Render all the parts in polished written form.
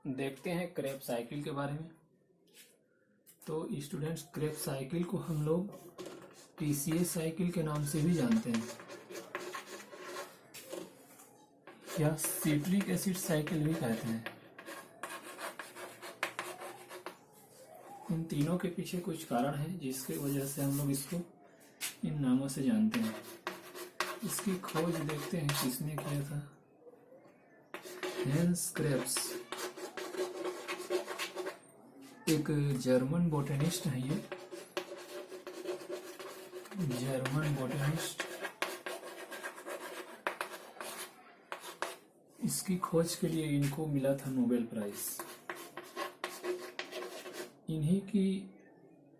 देखते हैं Krebs cycle के बारे में। तो स्टूडेंट्स, क्रेब साइकिल को हम लोग पीसीएस साइकिल के नाम से भी जानते हैं या सिट्रिक एसिड साइकिल भी कहते हैं। इन तीनों के पीछे कुछ कारण है जिसकी वजह से हम लोग इसको इन नामों से जानते हैं। इसकी खोज देखते हैं किसने किया था। हेंस क्रेब्स एक जर्मन बोटेनिस्ट है। ये जर्मन बोटेनिस्ट, इसकी खोज के लिए इनको मिला था नोबेल प्राइज। इन्हीं की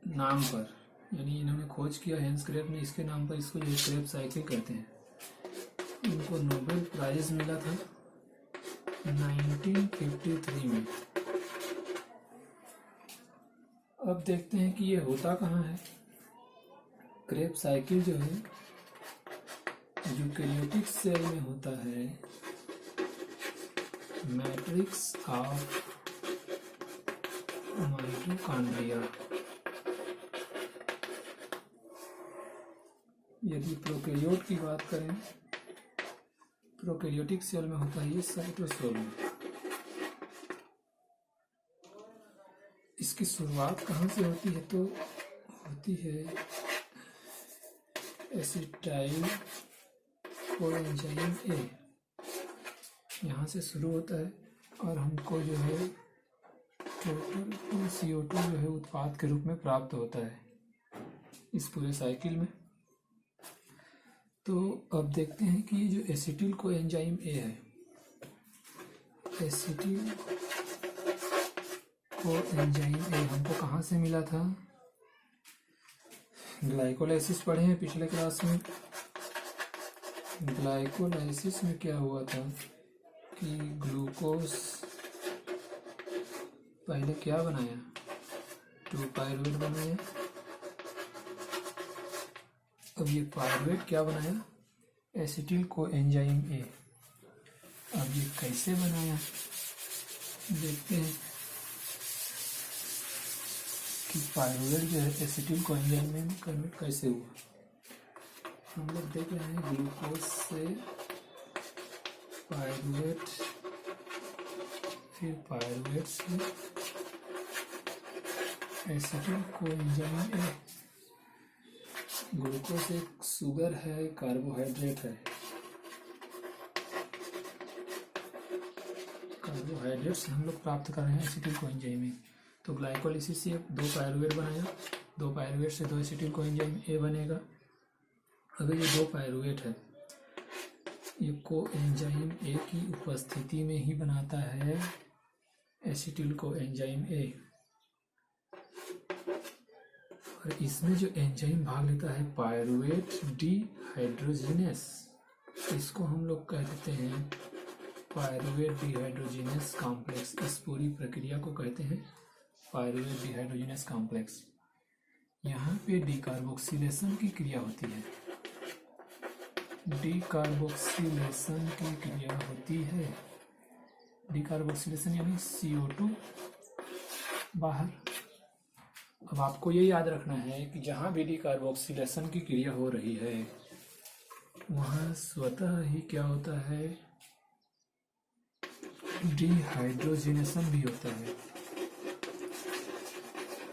नाम पर, यानी इन्होंने खोज किया हेंस क्रेब ने, इसके नाम पर इसको जो क्रेब साइकिल कहते हैं। इनको नोबेल प्राइज मिला था 1953 में। अब देखते हैं कि ये होता कहाँ है। क्रेब साइकिल जो है यूकेरियोटिक सेल में होता है, मैट्रिक्स ऑफ माइटोकॉन्ड्रिया। यदि प्रोकैरियोट की बात करें, प्रोकैरियोटिक सेल में होता है ये साइटोसोल में। इसकी शुरुआत कहाँ से होती है? तो होती है एसिटाइल कोएंजाइम ए, यहाँ से शुरू होता है और हमको जो है टोटल CO2 जो है उत्पाद के रूप में प्राप्त होता है इस पूरे साइकिल में। तो अब देखते हैं कि ये जो एसिटिल कोएंजाइम ए है, एसिटिल कोएंजाइम ए हमको कहाँ से मिला था? ग्लाइकोलाइसिस पढ़े हैं पिछले क्लास में। ग्लाइकोलाइसिस में क्या हुआ था कि ग्लूकोज पहले क्या बनाया? 2-पायरुवेट बनाया। अब ये पायरुवेट क्या बनाया? Acetyl coenzyme A. अब ये कैसे बनाया देखते हैं कि पायरुवेट जो है एसिटिल कोएंजाइम में कन्वर्ट कैसे हुआ। हम लोग देख रहे हैं ग्लूकोज से पायरुवेट, फिर पायरुवेट से एसिटिल कोएंजाइम ए। ग्लूकोज एक शुगर है, कार्बोहाइड्रेट है। कार्बोहाइड्रेट से हम लोग प्राप्त कर रहे हैं एसिटिल कोएंजाइम ए। तो ग्लाइकोलाइसिस से 2 पायरुवेट बनाया, 2 पायरुवेट से 2 एसिटिल कोएंजाइम ए बनेगा। अगर ये 2 पायरुवेट है, ये कोएंजाइम ए की उपस्थिति में ही बनाता है एसिटिल कोएंजाइम ए। और इसमें जो एंजाइम भाग लेता है पायरुवेट डिहाइड्रोजिनेस, इसको हम लोग कह देते हैं पायरुवेट डिहाइड्रोजिनेस कॉम्प्लेक्स। इस पूरी प्रक्रिया को कहते हैं पायरुवेट डिहाइड्रोजिनेस कॉम्प्लेक्स। यहाँ पे डीकार्बोक्सिलेशन की क्रिया होती है। डीकार्बोक्सिलेशन की क्रिया होती है। डीकार्बोक्सिलेशन यानी CO2 बाहर। अब आपको ये याद रखना है कि जहाँ भी डीकार्बोक्सिलेशन की क्रिया हो रही है वहाँ स्वतः ही क्या होता है? डिहाइड्रोजिनेशन भी होता है।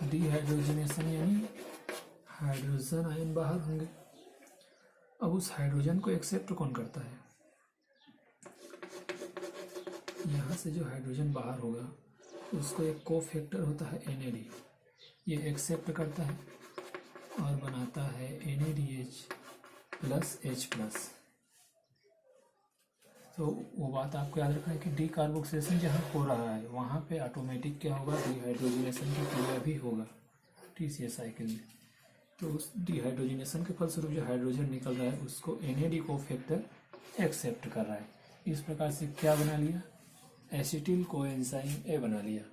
डिहाइड्रोजिनेशन यानी हाइड्रोजन आयन बाहर होंगे। अब उस हाइड्रोजन को एक्सेप्ट कौन करता है? यहाँ से जो हाइड्रोजन बाहर होगा उसको एक कोफैक्टर होता है NAD, ये एक्सेप्ट करता है और बनाता है NADH प्लस H+। तो वो बात आपको याद रखना है कि डीकार्बोक्सिलेशन जहाँ हो रहा है वहाँ पे ऑटोमेटिक क्या होगा? डिहाइड्रोजिनेशन की क्रिया भी होगा TCA साइकिल में। तो उस डिहाइड्रोजिनेशन के फलस्वरूप जो हाइड्रोजन निकल रहा है उसको NAD कोफैक्टर एक्सेप्ट कर रहा है। इस प्रकार से क्या बना लिया? एसिटिल कोएंजाइम ए बना लिया।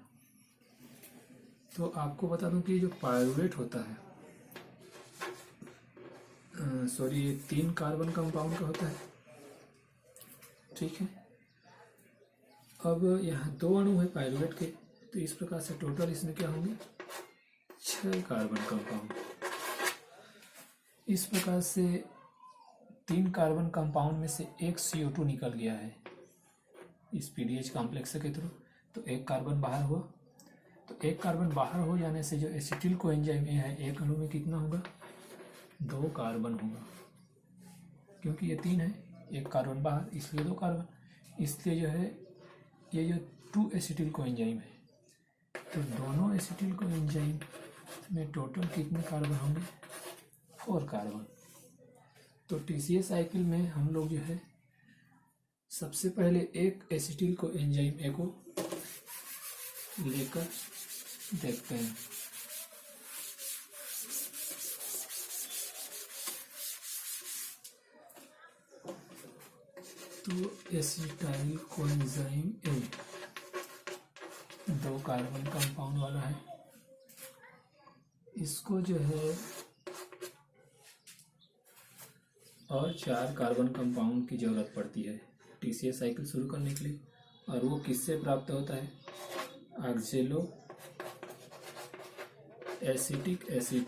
तो आपको बता दूं कि जो पायरुवेट होता है, ये 3 कार्बन कंपाउंड का होता है, ठीक है। अब यहाँ 2 अणु है पायरुवेट के, तो इस प्रकार से टोटल इसमें क्या होंगे 6 कार्बन कंपाउंड। इस प्रकार से 3 कार्बन कंपाउंड में से एक CO2 निकल गया है इस PDH कॉम्प्लेक्स के थ्रू, तो एक कार्बन बाहर हुआ। तो एक कार्बन बाहर हो जाने से जो एसिटिल कोएंजाइम ए है, एक अणु में कितना होगा 2 कार्बन होगा, क्योंकि ये 3 है, एक कार्बन बाहर इसलिए 2 कार्बन, इसलिए जो है ये जो 2 एसिटिल कोएंजाइम है, तो दोनों एसिटिल कोएंजाइम में टोटल कितने कार्बन होंगे 4 कार्बन। तो TCA साइकिल में हम लोग जो है सबसे पहले एक एसिटिल कोएंजाइम ए को लेकर देखते हैं। तो acetyl coenzyme A 2 carbon compound वाला है, इसको जो है और 4 कार्बन कंपाउंड की जरूरत पड़ती है TCA साइकिल शुरू करने के लिए, और वो किससे प्राप्त होता है ऑक्जेलो एसिटिक एसिड,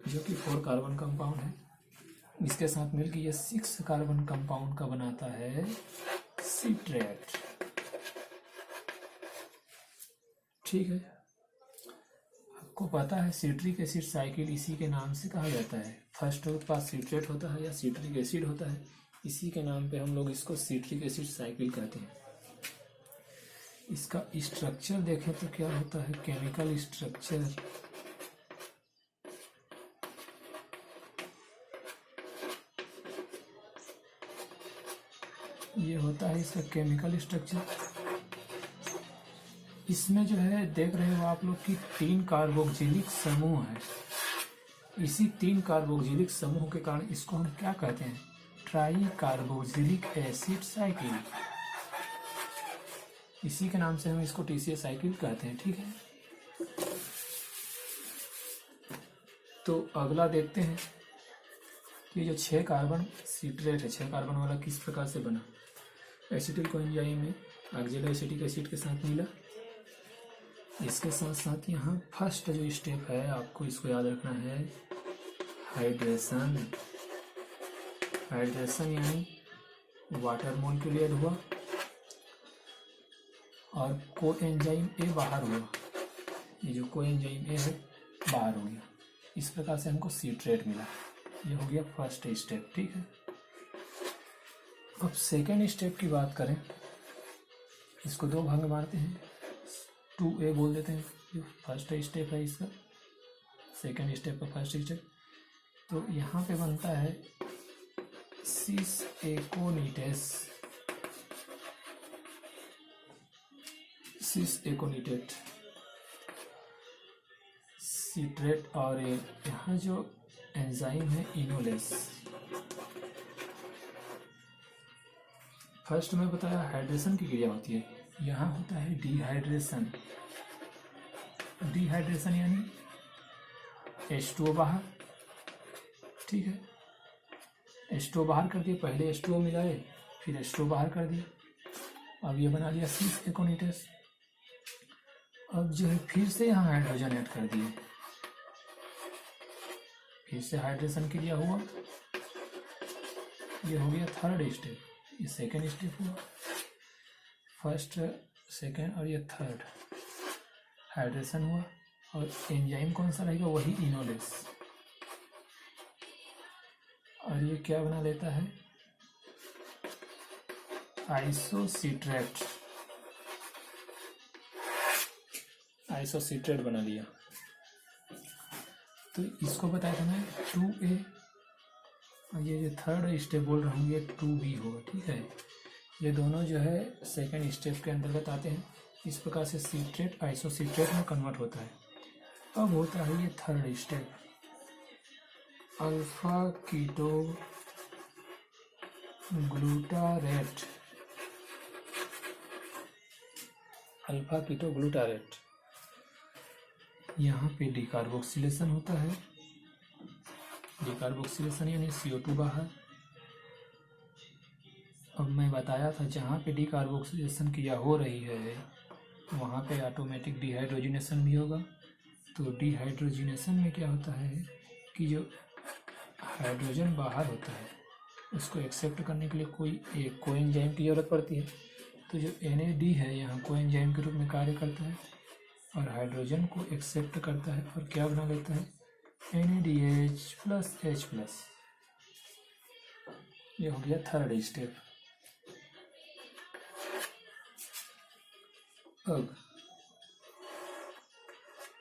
जो कि 4 कार्बन कंपाउंड है। इसके साथ मिलकर ये 6 कार्बन कंपाउंड का बनाता है सिट्रेट। ठीक है, आपको पता है सिट्रिक एसिड साइकिल इसी के नाम से कहा जाता है। फर्स्ट उत्पाद सिट्रेट होता है या सिट्रिक एसिड होता है, इसी के नाम पे हम लोग इसको सिट्रिक एसिड साइकिल कहते हैं। इसका स्ट्रक्चर देखें तो क्या होता है, केमिकल स्ट्रक्चर ये होता है इसका केमिकल स्ट्रक्चर। इसमें जो है देख रहे हो आप लोग कि 3 कार्बोक्सिलिक समूह है। इसी 3 कार्बोक्सिलिक समूह के कारण इसको हम क्या कहते हैं, ट्राई कार्बोक्सिलिक एसिड साइकिल। इसी के नाम से हम इसको TCA साइकिल कहते हैं। ठीक है, तो अगला देखते हैं कि जो 6 कार्बन सिट्रेट है, 6 कार्बन वाला किस प्रकार से बना। एसिटिल कोएंजाइम में ऑक्जेलो एसिटिक एसिड के साथ मिला। इसके साथ साथ यहाँ फर्स्ट जो स्टेप है आपको इसको याद रखना है, हाइड्रेशन। हाइड्रेशन यानी वाटर मॉलिक्यूल ऐड हुआ और कोएंजाइम ए बाहर हुआ। ये जो कोएंजाइम ए है बाहर हो गया, इस प्रकार से हमको सिट्रेट मिला। ये हो गया फर्स्ट स्टेप। ठीक है, अब सेकेंड स्टेप की बात करें, इसको 2 भाग में मारते हैं, 2A बोल देते हैं, जो फर्स्ट स्टेप है इसका, सेकेंड स्टेप का फर्स्ट स्टेप। तो यहाँ पे बनता है सिस एकोनिटेट सिट्रेट, और यहाँ जो एंजाइम है इनोलेस। फर्स्ट में बताया हाइड्रेशन की क्रिया होती है, यहाँ होता है डिहाइड्रेशन। डिहाइड्रेशन यानी H2O बाहर। ठीक है, H2O बाहर कर दिए, पहले H2O मिलाए फिर H2O बाहर कर दिए, अब ये बना लिया सिस एकोनिटेस। अब जो है फिर से यहाँ हाइड्रोजन ऐड कर दिए, फिर से हाइड्रेशन क्रिया हुआ, ये हो गया थर्ड स्टेप। ये सेकेंड स्टेप हुआ, फर्स्ट सेकेंड और ये थर्ड हाइड्रेशन हुआ, और एंजाइम कौन सा रहेगा, वही इनोलेस। और ये क्या बना लेता है, आइसोसिट्रेट। आइसोसिट्रेट बना लिया। तो इसको बताया था मैं 2A, और ये जो थर्ड स्टेप बोल रहा हूँ ये 2B होगा। ठीक है, ये दोनों जो है सेकेंड स्टेप के अंतर्गत आते हैं। इस प्रकार से सिट्रेट आइसोसिट्रेट में कन्वर्ट होता है। अब होता है ये third step, alpha keto glutarate. Alpha keto glutarate, यहाँ पे डिकार्बोक्सिलेशन होता है। डिकार्बोक्सिलेशन यानी CO2 बाहर, अब मैं बताया था जहाँ पे डीकार्बोक्सिलेशन क्रिया हो रही है वहाँ पे ऑटोमेटिक डिहाइड्रोजिनेशन भी होगा। तो डिहाइड्रोजिनेशन में क्या होता है कि जो हाइड्रोजन बाहर होता है उसको एक्सेप्ट करने के लिए कोई एक कोएंजाइम की ज़रूरत पड़ती है। तो जो NAD है यहाँ कोएंजाइम के रूप में कार्य करता है और हाइड्रोजन को एक्सेप्ट करता है और क्या बना लेता है NADH+H+। ये हो गया थर्ड स्टेप। अब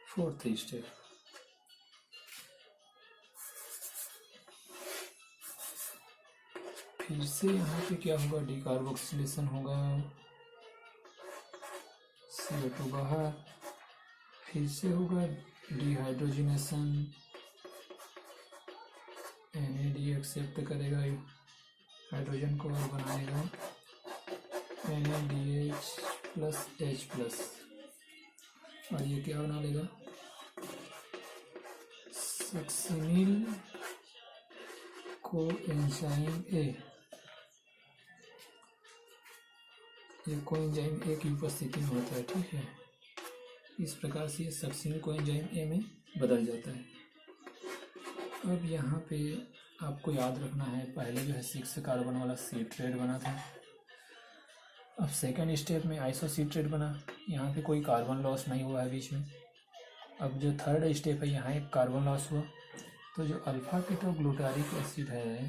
फोर्थ स्टेप, फिर से यहाँ पे क्या होगा डीकार्बोक्सिलेशन होगा, CO2 बाहर, फिर से होगा डिहाइड्रोजिनेशन, NAD एक्सेप्ट करेगा हाइड्रोजन को और बनाएगा NADH+H+, और ये क्या बना लेगा सक्सिनिल कोएंजाइम A। ये कोएंजाइम A की उपस्थिति में होता है, ठीक है। इस प्रकार से ये सक्सिनिल कोएंजाइम A में बदल जाता है। अब यहाँ पे आपको याद रखना है पहले जो है 6 कार्बन वाला सीट्रेट बना था, अब सेकेंड स्टेप में आइसोसीट्रेट बना। यहाँ पे कोई कार्बन लॉस नहीं हुआ है बीच में। अब जो थर्ड स्टेप है यहाँ एक कार्बन लॉस हुआ। तो जो अल्फा कीटोग्लूटारिक एसिड है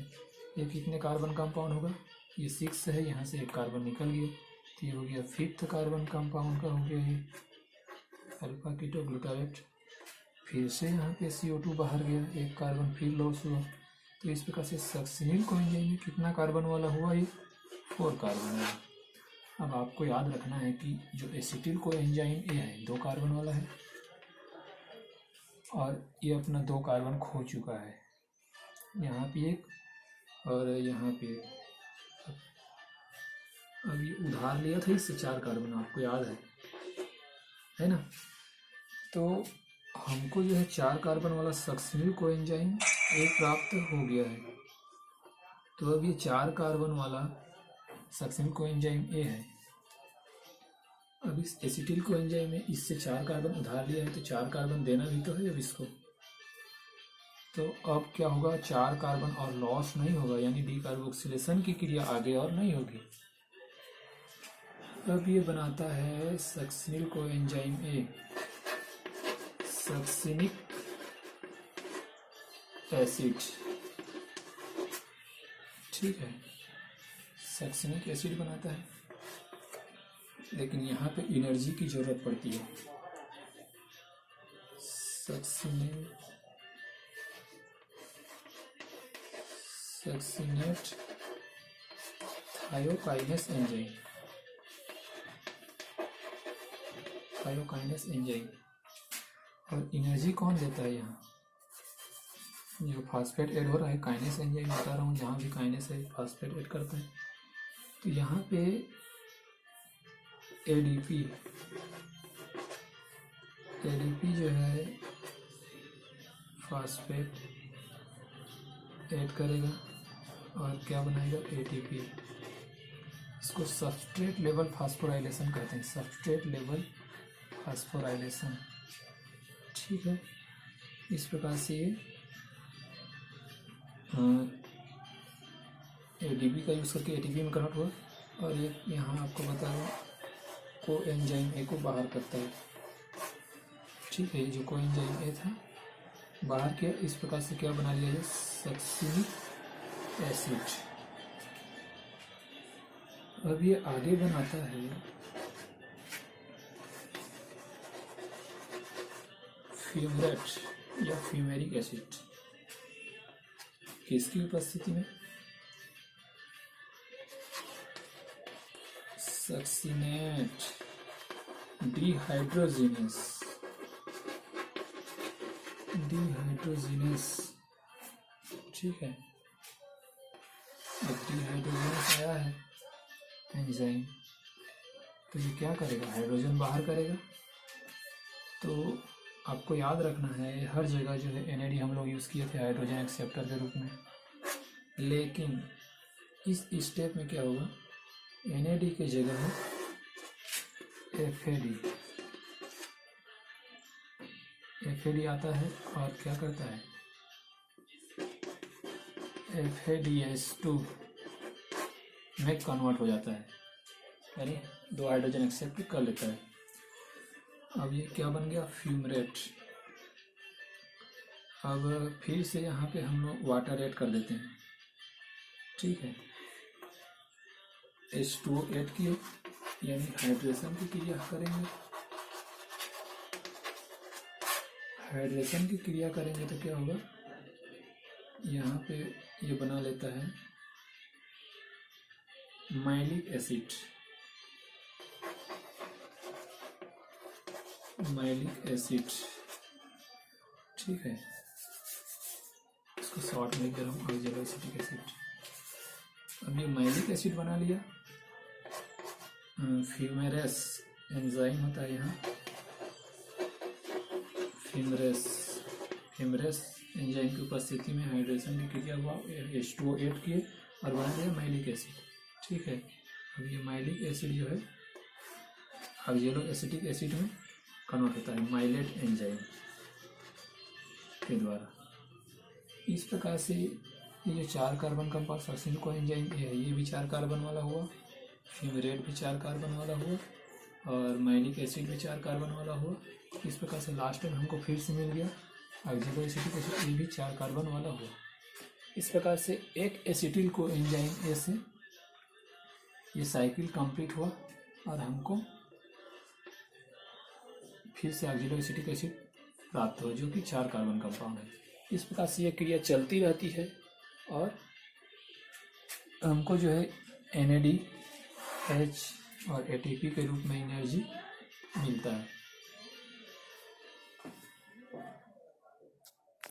ये कितने कार्बन कंपाउंड होगा, ये 6 है, यहाँ से एक कार्बन निकल गया तो ये हो गया 5th कार्बन कंपाउंड का हो गया ये अल्फा कीटोग्लूटारेट। फिर से यहाँ पे CO2 बाहर गया, एक कार्बन फिर लॉस हुआ। तो इस प्रकार से सक्सिनिल कोएंजाइम में कितना कार्बन वाला हुआ ये 4 कार्बन वाला। अब आपको याद रखना है कि जो एसिटिल कोएंजाइम A है 2 कार्बन वाला है और ये अपना 2 कार्बन खो चुका है, यहाँ पे एक और यहाँ पे एक। अब ये उधार लिया था इससे 4 कार्बन, आपको याद है ना। तो हमको जो है 4 कार्बन वाला सक्सिनिल कोएंजाइम A प्राप्त हो गया है। तो अब ये 4 कार्बन वाला सक्सिनिल कोएंजाइम A है। अब इस एसिटिल कोएंजाइम में इससे 4 कार्बन उधार लिया है तो 4 कार्बन देना भी तो है अब इसको। तो अब क्या होगा 4 कार्बन और लॉस नहीं होगा, यानी डीकार्बोक्सिलेशन की क्रिया आगे और नहीं होगी। अब ये बनाता है succinyl coenzyme A, succinic acid, ठीक है, सक्सिनिक एसिड बनाता है। लेकिन यहाँ पे एनर्जी की जरूरत पड़ती है। सक्सिनेट थायोकाइनेस एंजाइम, और एनर्जी कौन देता है यहाँ, जो फास्फेट ऐड हो रहा है, काइनेस एंजाइम बता रहा हूँ, जहाँ भी काइनेस है फास्फेट ऐड करता है। तो यहाँ पे ADP जो है फास्फेट ऐड करेगा और क्या बनाएगा ATP। इसको सबस्ट्रेट लेवल फास्फोराइलेशन कहते हैं, सबस्ट्रेट लेवल फास्फोराइलेशन, ठीक है। इस प्रकार से ये ADP का यूज़ करके ATP में कन्वर्ट हुआ और ये यहाँ आपको बता दूँ कोएंजाइम A को बाहर करता है, ठीक है। जो कोएंजाइम A था बाहर किया, इस प्रकार से क्या बना लिया है सक्सिनिक एसिड। अब ये आगे बनाता है फ्यूमरेट या फ्यूमेरिक एसिड, किसकी उपस्थिति में, सक्सिनेट डिहाइड्रोजिनेस, ठीक है। अब डिहाइड्रोजिनेस आया है एंजाइम, तो ये क्या करेगा हाइड्रोजन बाहर करेगा। तो आपको याद रखना है हर जगह जो है NAD हम लोग यूज़ किए थे हाइड्रोजन एक्सेप्टर के रूप में, लेकिन इस स्टेप में क्या होगा, NAD के जगह में FAD आता है और क्या करता है, FADH2 में कन्वर्ट हो जाता है, यानी 2 हाइड्रोजन एक्सेप्ट कर लेता है। अब ये क्या बन गया, फ्यूमरेट। अब फिर से यहाँ पे हम लोग वाटर ऐड कर देते हैं, ठीक है। H2O ऐड किए, यानी हाइड्रेशन की क्रिया करेंगे। हाइड्रेशन की क्रिया करेंगे तो क्या होगा, यहाँ पे ये बना लेता है माइलिक एसिड। ठीक है, इसको शॉर्ट में लिख दे रहा हूँ, ऑक्जेलो एसिटिक एसिड। अब ये माइलिक एसिड बना लिया, फ्यूमेरेस एंजाइम होता है यहाँ, फ्यूमेरेस एंजाइम की उपस्थिति में हाइड्रेशन की क्रिया हुआ, H2O ऐड किए और बना लिया माइलिक एसिड, ठीक है। अब ये माइलिक एसिड जो है ऑक्जेलो एसिटिक एसिड में कन्वर्ट होता है माइलेट एंजाइम के द्वारा। इस प्रकार से ये जो 4 कार्बन कंपाउंड सक्सिनको एंजाइम है, ये भी 4 कार्बन वाला हुआ, फ्यूमेरेट भी 4 कार्बन वाला हुआ और माइलिक एसिड भी 4 कार्बन वाला हुआ। इस प्रकार से लास्ट में हमको फिर से मिल गया ऑक्जेलो एसिटिक एसिड, ये भी 4 कार्बन वाला हुआ। इस प्रकार से एक एसिटिल को एंजाइम ए से ये साइकिल कंप्लीट हुआ और हमको फिर से ऑक्जेलो एसिटिक एसिड प्राप्त हुआ, जो कि 4 कार्बन कंपाउंड है। इस प्रकार से यह क्रिया चलती रहती है और हमको जो है NADH और ATP के रूप में एनर्जी मिलता है।